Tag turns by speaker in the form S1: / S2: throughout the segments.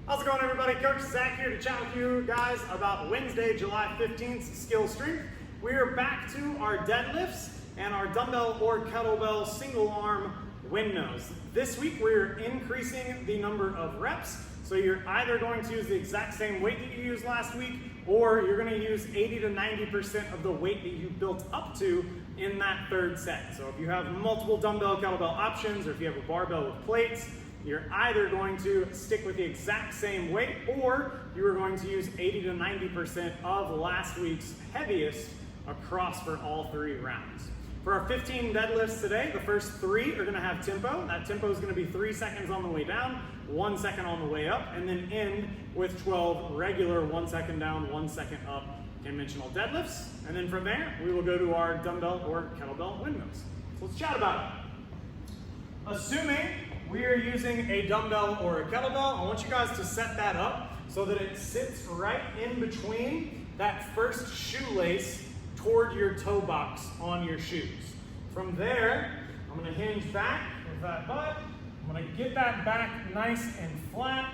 S1: How's it going, everybody? Coach Zach here to chat with you guys about Wednesday, July 15th skill strength. We are back to our deadlifts and our dumbbell or kettlebell single arm windmills. This week we're increasing the number of reps. So you're either going to use the exact same weight that you used last week, or you're going to use 80 to 90% of the weight that you built up to in that third set. So if you have multiple dumbbell kettlebell options, or if you have a barbell with plates, you're either going to stick with the exact same weight, or you are going to use 80 to 90% of last week's heaviest across for all 3 rounds. For our 15 deadlifts today, the first 3 are gonna have tempo. That tempo is gonna be 3 seconds on the way down, 1 second on the way up, and then end with 12 regular 1 second down, 1 second up conventional deadlifts. And then from there, we will go to our dumbbell or kettlebell windmills. So let's chat about it. Assuming we are using a dumbbell or a kettlebell, I want you guys to set that up so that it sits right in between that first shoelace toward your toe box on your shoes. From there, I'm gonna hinge back with that butt. I'm gonna get that back nice and flat.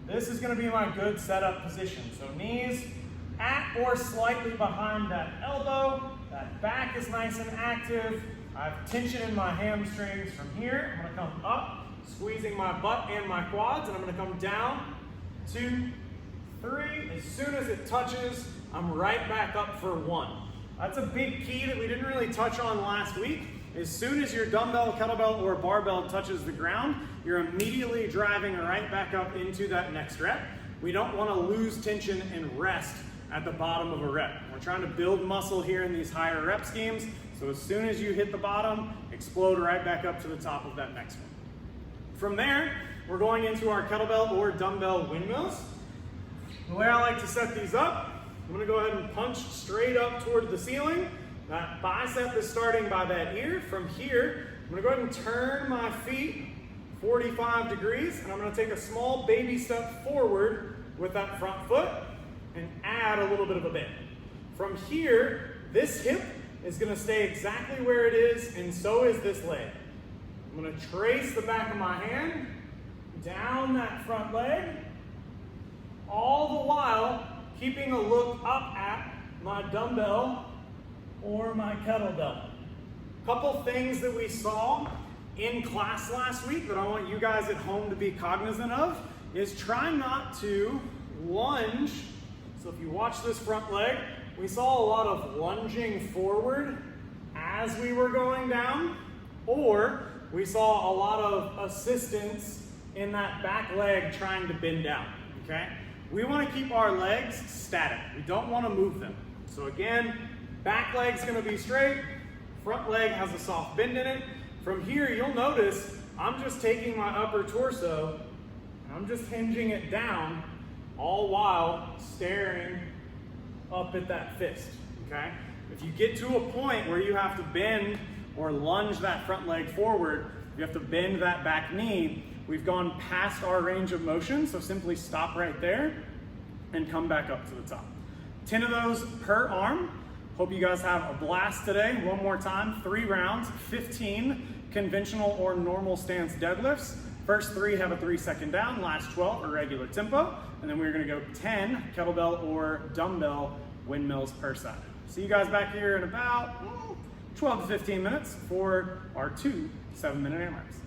S1: This is gonna be my good setup position. So knees at or slightly behind that elbow. That back is nice and active. I have tension in my hamstrings. From here, I'm gonna come up, squeezing my butt and my quads, and I'm gonna come down, 2, 3. As soon as it touches, I'm right back up for 1. That's a big key that we didn't really touch on last week. As soon as your dumbbell, kettlebell, or barbell touches the ground, you're immediately driving right back up into that next rep. We don't wanna lose tension and rest at the bottom of a rep. We're trying to build muscle here in these higher rep schemes. So as soon as you hit the bottom, explode right back up to the top of that next one. From there, we're going into our kettlebell or dumbbell windmills. The way I like to set these up, I'm gonna go ahead and punch straight up toward the ceiling. That bicep is starting by that ear. From here, I'm gonna go ahead and turn my feet 45 degrees, and I'm gonna take a small baby step forward with that front foot and add a little bit of a bend. From here, this hip is gonna stay exactly where it is, and so is this leg. I'm gonna trace the back of my hand down that front leg, all the while keeping a look up at my dumbbell or my kettlebell. Couple things that we saw in class last week that I want you guys at home to be cognizant of is try not to lunge. So if you watch this front leg, we saw a lot of lunging forward as we were going down, or we saw a lot of assistance in that back leg trying to bend down, okay? We wanna keep our legs static. We don't wanna move them. So again, back leg's gonna be straight, front leg has a soft bend in it. From here, you'll notice I'm just taking my upper torso and I'm just hinging it down, all while staring up at that fist, okay? If you get to a point where you have to bend or lunge that front leg forward, you have to bend that back knee, we've gone past our range of motion, so simply stop right there and come back up to the top. 10 of those per arm. Hope you guys have a blast today. One more time, 3 rounds, 15 conventional or normal stance deadlifts. First 3 have a 3 second down, last 12 are regular tempo, and then we're gonna go 10 kettlebell or dumbbell windmills per side. See you guys back here in about 12 to 15 minutes for our 2 7-minute AMRAPs.